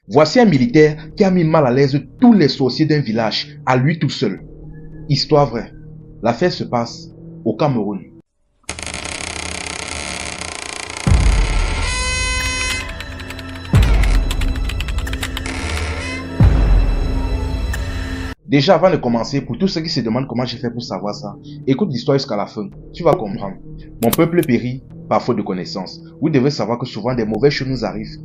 Voici un militaire qui a mis mal à l'aise tous les sorciers d'un village, à lui tout seul. Histoire vraie. L'affaire se passe au Cameroun. Déjà, avant de commencer, pour tous ceux qui se demandent comment j'ai fait pour savoir ça, écoute l'histoire jusqu'à la fin. Tu vas comprendre. Mon peuple périt par faute de connaissances. Vous devez savoir que souvent des mauvaises choses nous arrivent,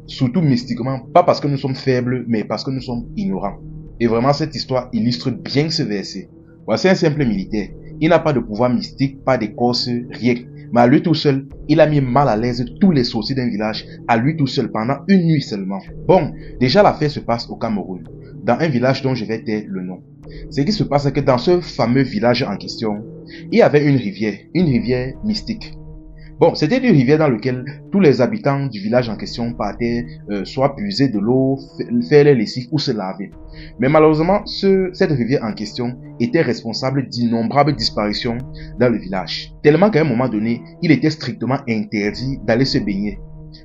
surtout mystiquement, pas parce que nous sommes faibles, mais parce que nous sommes ignorants. Et vraiment, cette histoire illustre bien ce verset. Voici un simple militaire. Il n'a pas de pouvoir mystique, pas d'écorce, rien. Mais à lui tout seul, il a mis mal à l'aise tous les sorciers d'un village, à lui tout seul, pendant une nuit seulement. Bon, déjà l'affaire se passe au Cameroun, dans un village dont je vais taire le nom. Ce qui se passe, c'est que dans ce fameux village en question, il y avait une rivière mystique. Bon, c'était une rivière dans laquelle tous les habitants du village en question partaient soit puiser de l'eau, faire les lessives ou se laver. Mais malheureusement, cette rivière en question était responsable d'innombrables disparitions dans le village. Tellement qu'à un moment donné, il était strictement interdit d'aller se baigner.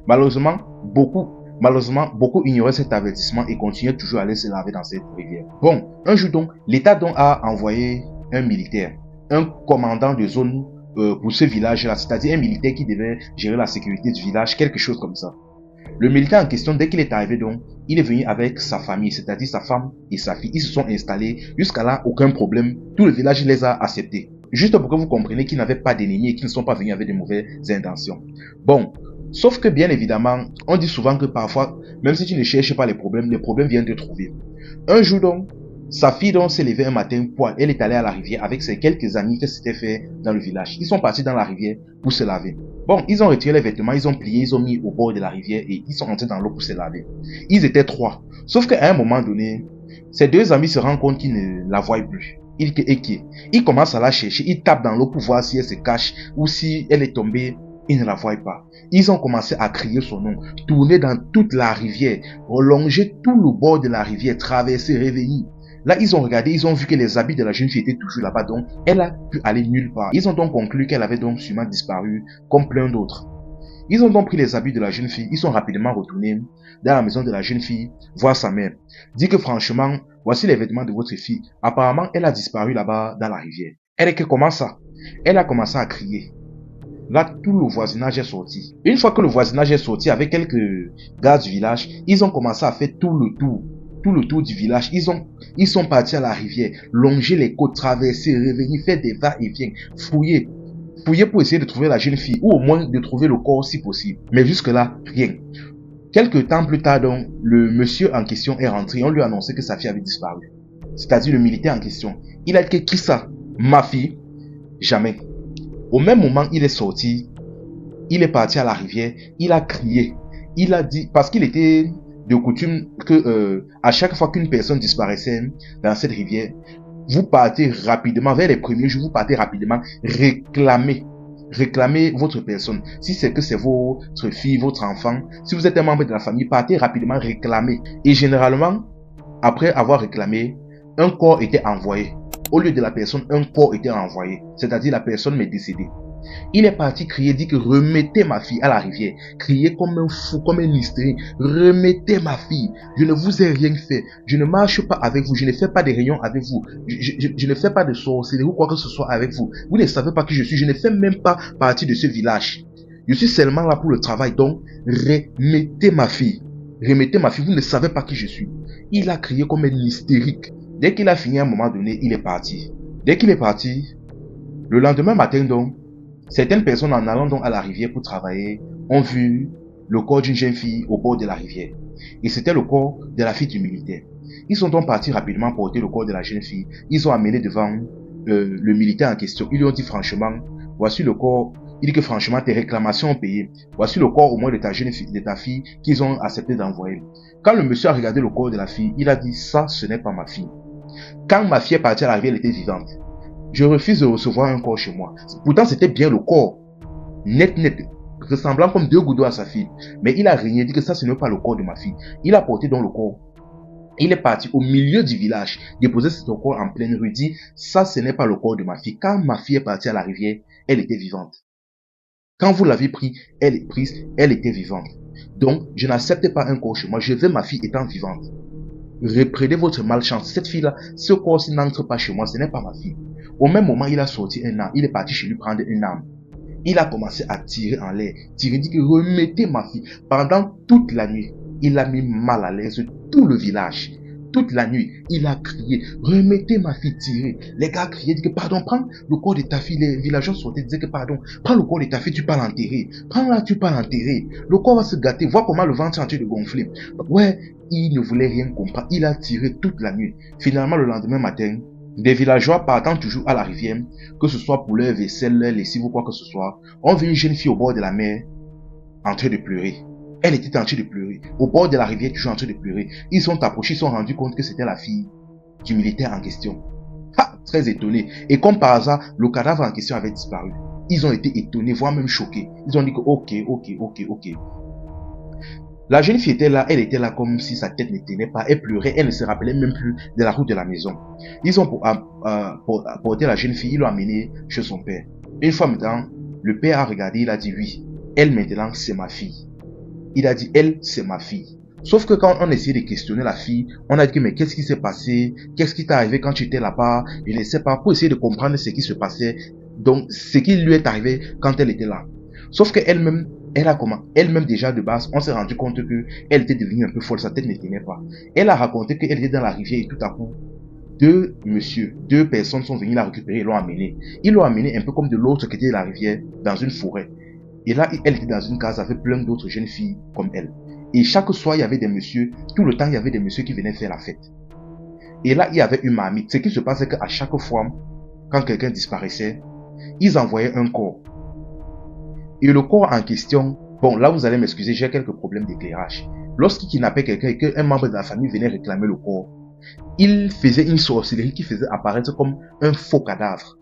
Malheureusement, beaucoup ignoraient cet avertissement et continuaient toujours à aller se laver dans cette rivière. Bon, un jour donc, l'État donc a envoyé un militaire, un commandant de zone pour ce village-là, c'est-à-dire un militaire qui devait gérer la sécurité du village, quelque chose comme ça. Le militaire en question, dès qu'il est arrivé donc, il est venu avec sa famille, c'est-à-dire sa femme et sa fille. Ils se sont installés, jusqu'à là, aucun problème. Tout le village les a acceptés. Juste pour que vous compreniez qu'ils n'avaient pas d'ennemis et qu'ils ne sont pas venus avec de mauvaises intentions. Bon, sauf que bien évidemment, on dit souvent que parfois, même si tu ne cherches pas les problèmes viennent te trouver. Un jour donc, sa fille donc s'est levée un matin, elle est allée à la rivière avec ses quelques amis qu'elle s'était fait dans le village. Ils sont partis dans la rivière pour se laver. Bon, ils ont retiré les vêtements, ils ont plié, ils ont mis au bord de la rivière et ils sont entrés dans l'eau pour se laver. Ils étaient 3. Sauf qu'à un moment donné, ces 2 amis se rendent compte qu'ils ne la voient plus. Ils commencent à la chercher, ils tapent dans l'eau pour voir si elle se cache ou si elle est tombée. Ils ne la voient pas. Ils ont commencé à crier son nom, tourner dans toute la rivière, longer tout le bord de la rivière, traverser, revenir. Là, ils ont regardé, ils ont vu que les habits de la jeune fille étaient toujours là-bas, donc elle a pu aller nulle part. Ils ont donc conclu qu'elle avait donc sûrement disparu, comme plein d'autres. Ils ont donc pris les habits de la jeune fille, ils sont rapidement retournés dans la maison de la jeune fille, voir sa mère. Dit que franchement, voici les vêtements de votre fille. Apparemment, elle a disparu là-bas dans la rivière. Elle est que comment ça? Elle a commencé à crier. Là, tout le voisinage est sorti. Une fois que le voisinage est sorti avec quelques gars du village, ils ont commencé à faire tout le tour du village. Ils sont partis à la rivière, longer les côtes, traverser, revenir, faire des va-et-vient, fouiller pour essayer de trouver la jeune fille, ou au moins de trouver le corps si possible. Mais jusque-là, rien. Quelques temps plus tard donc, le monsieur en question est rentré, on lui a annoncé que sa fille avait disparu. C'est-à-dire le militaire en question. Il a dit, qui ça? Ma fille? Jamais. Au même moment, il est sorti, il est parti à la rivière, il a crié, il a dit, parce qu'il était de coutume que à chaque fois qu'une personne disparaissait dans cette rivière, vous partez rapidement, vers les premiers jours, vous partez rapidement réclamer votre personne. Si c'est que c'est votre fille, votre enfant, si vous êtes un membre de la famille, partez rapidement réclamer. Et généralement, après avoir réclamé, un corps était envoyé. Au lieu de la personne, un corps était envoyé. C'est-à-dire la personne m'est décédée. Il est parti crier, dit que remettez ma fille à la rivière. Crier comme un fou, comme un hystérique. Remettez ma fille. Je ne vous ai rien fait. Je ne marche pas avec vous. Je ne fais pas de réunions avec vous. Je ne fais pas de sorcellerie ou quoi que ce soit avec vous. Vous ne savez pas qui je suis. Je ne fais même pas partie de ce village. Je suis seulement là pour le travail. Donc, remettez ma fille. Remettez ma fille. Vous ne savez pas qui je suis. Il a crié comme un hystérique. Dès qu'il a fini à un moment donné, il est parti. Dès qu'il est parti, le lendemain matin donc, certaines personnes en allant donc à la rivière pour travailler ont vu le corps d'une jeune fille au bord de la rivière. Et c'était le corps de la fille du militaire. Ils sont donc partis rapidement porter le corps de la jeune fille. Ils ont amené devant le militaire en question. Ils lui ont dit franchement, voici le corps. Il dit que franchement tes réclamations ont payé. Voici le corps au moins de ta jeune fille, de ta fille qu'ils ont accepté d'envoyer. Quand le monsieur a regardé le corps de la fille, il a dit ça, ce n'est pas ma fille. Quand ma fille est partie à la rivière, elle était vivante. Je refuse de recevoir un corps chez moi. Pourtant, c'était bien le corps. Net, ressemblant comme 2 gouttes d'eau à sa fille. Mais il a régné, dit que ça, ce n'est pas le corps de ma fille. Il a porté donc le corps. Il est parti au milieu du village, déposer son corps en pleine rue, dit, ça, ce n'est pas le corps de ma fille. Quand ma fille est partie à la rivière, elle était vivante. Quand vous l'avez pris, elle est prise, elle était vivante. Donc, je n'accepte pas un corps chez moi. Je veux ma fille étant vivante. Reprenez votre malchance. Cette fille-là, ce corps-ci n'entre pas chez moi, ce n'est pas ma fille. Au même moment, il a sorti un arme. Il est parti chez lui prendre une arme. Il a commencé à tirer en l'air. Tirer, dit que remettez ma fille. Pendant toute la nuit, il a mis mal à l'aise tout le village. Toute la nuit, il a crié, remettez ma fille, tirez. Les gars criaient, disaient que pardon, prends le corps de ta fille. Les villageois sortaient, disaient que pardon, prends le corps de ta fille, tu peux l'enterrer. Prends-la, tu peux l'enterrer. Le corps va se gâter, vois comment le ventre est en train de gonfler. Ouais, il ne voulait rien comprendre. Il a tiré toute la nuit. Finalement, le lendemain matin, des villageois partant toujours à la rivière, que ce soit pour leur vaisselle, leur lessive ou quoi que ce soit, ont vu une jeune fille au bord de la mer en train de pleurer. Elle était en train de pleurer. Au bord de la rivière, toujours en train de pleurer. Ils sont approchés, ils se sont rendus compte que c'était la fille du militaire en question. Ah, très étonné. Et comme par hasard, le cadavre en question avait disparu. Ils ont été étonnés, voire même choqués. Ils ont dit que ok. La jeune fille était là, elle était là comme si sa tête ne tenait pas. Elle pleurait, elle ne se rappelait même plus de la route de la maison. Ils ont porté la jeune fille, ils l'ont amenée chez son père. Une fois maintenant, le père a regardé, il a dit oui, elle maintenant c'est ma fille. Il a dit, elle, c'est ma fille. Sauf que quand on essayait de questionner la fille, on a dit, mais qu'est-ce qui s'est passé? Qu'est-ce qui t'est arrivé quand tu étais là-bas? Je ne sais pas, pour essayer de comprendre ce qui se passait. Donc, ce qui lui est arrivé quand elle était là. Sauf qu'elle-même, elle-même déjà de base, on s'est rendu compte que elle était devenue un peu folle, sa tête ne tenait pas. Elle a raconté qu'elle était dans la rivière et tout à coup, deux personnes sont venues la récupérer et l'ont amenée. Ils l'ont amenée un peu comme de l'autre côté de la rivière, dans une forêt. Et là, elle était dans une case avec plein d'autres jeunes filles comme elle. Et chaque soir, il y avait des messieurs. Tout le temps, il y avait des messieurs qui venaient faire la fête. Et là, il y avait une marmite. Ce qui se passe, c'est qu'à chaque fois, quand quelqu'un disparaissait, ils envoyaient un corps. Et le corps en question, bon, là, vous allez m'excuser, j'ai quelques problèmes d'éclairage. Lorsqu'il kidnappait quelqu'un et qu'un membre de la famille venait réclamer le corps, il faisait une sorcellerie qui faisait apparaître comme un faux cadavre.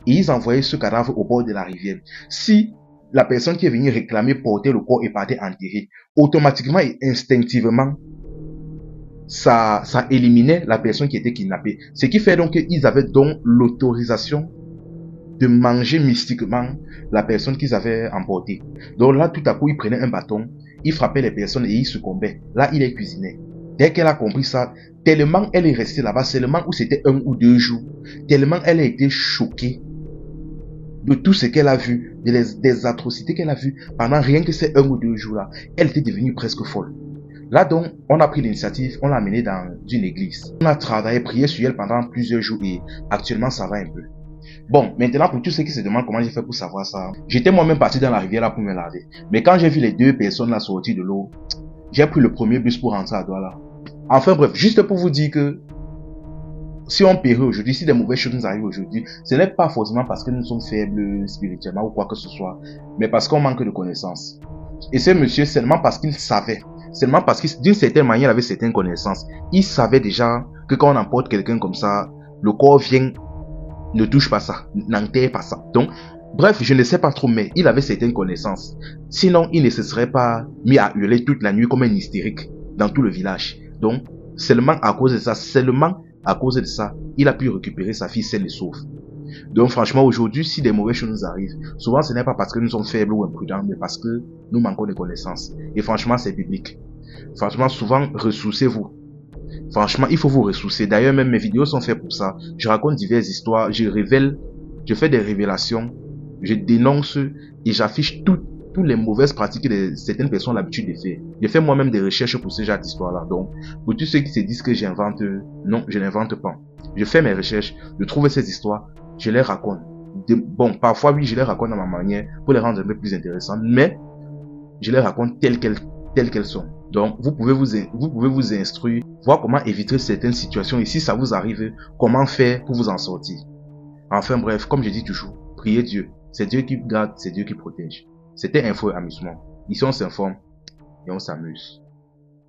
Et ils envoyaient ce cadavre au bord de la rivière. Si la personne qui est venue réclamer portait le corps et partait enterrer, automatiquement et instinctivement, ça éliminait la personne qui était kidnappée. Ce qui fait donc qu'ils avaient donc l'autorisation de manger mystiquement la personne qu'ils avaient emportée. Donc là, tout à coup, ils prenaient un bâton, ils frappaient les personnes et ils succombaient. Là, il les cuisinait. Dès qu'elle a compris ça, tellement elle est restée là-bas, seulement où c'était 1 ou 2 jours, tellement elle a été choquée de tout ce qu'elle a vu, des atrocités qu'elle a vues pendant rien que ces 1 ou 2 jours-là, elle était devenue presque folle. Là donc, on a pris l'initiative, on l'a amenée dans une église. On a travaillé, prié sur elle pendant plusieurs jours et actuellement ça va un peu. Bon, maintenant pour tous ceux qui se demandent comment j'ai fait pour savoir ça, j'étais moi-même parti dans la rivière là pour me laver. Mais quand j'ai vu les 2 personnes là sortir de l'eau, j'ai pris le premier bus pour rentrer à Douala. Enfin bref, juste pour vous dire que si on périt aujourd'hui, si des mauvaises choses nous arrivent aujourd'hui, ce n'est pas forcément parce que nous sommes faibles spirituellement ou quoi que ce soit, mais parce qu'on manque de connaissances. Et ce monsieur, seulement parce qu'il savait, seulement parce que d'une certaine manière, il avait certaines connaissances, il savait déjà que quand on emporte quelqu'un comme ça, le corps vient, ne touche pas ça, n'enterre pas ça. Donc, bref, je ne sais pas trop, mais il avait certaines connaissances. Sinon, il ne se serait pas mis à hurler toute la nuit comme un hystérique dans tout le village. Donc, seulement à cause de ça, il a pu récupérer sa fille saine et sauve. Donc franchement, aujourd'hui, si des mauvaises choses nous arrivent, souvent ce n'est pas parce que nous sommes faibles ou imprudents, mais parce que nous manquons de connaissances. Et franchement, c'est biblique. Franchement, souvent, ressourcez-vous. Franchement, il faut vous ressourcer. D'ailleurs, même mes vidéos sont faites pour ça. Je raconte diverses histoires, je fais des révélations, je dénonce et j'affiche toutes les mauvaises pratiques que certaines personnes ont l'habitude de faire. Je fais moi-même des recherches pour ce genre d'histoire-là. Donc, pour tous ceux qui se disent que j'invente, non, je n'invente pas. Je fais mes recherches, je trouve ces histoires, je les raconte. Bon, parfois, oui, je les raconte à ma manière pour les rendre un peu plus intéressantes, mais je les raconte telles qu'elles sont. Donc, vous pouvez vous instruire, voir comment éviter certaines situations et si ça vous arrive, comment faire pour vous en sortir. Enfin bref, comme je dis toujours, priez Dieu. C'est Dieu qui garde, c'est Dieu qui protège. C'était Info et Amusement. Ici on s'informe et on s'amuse.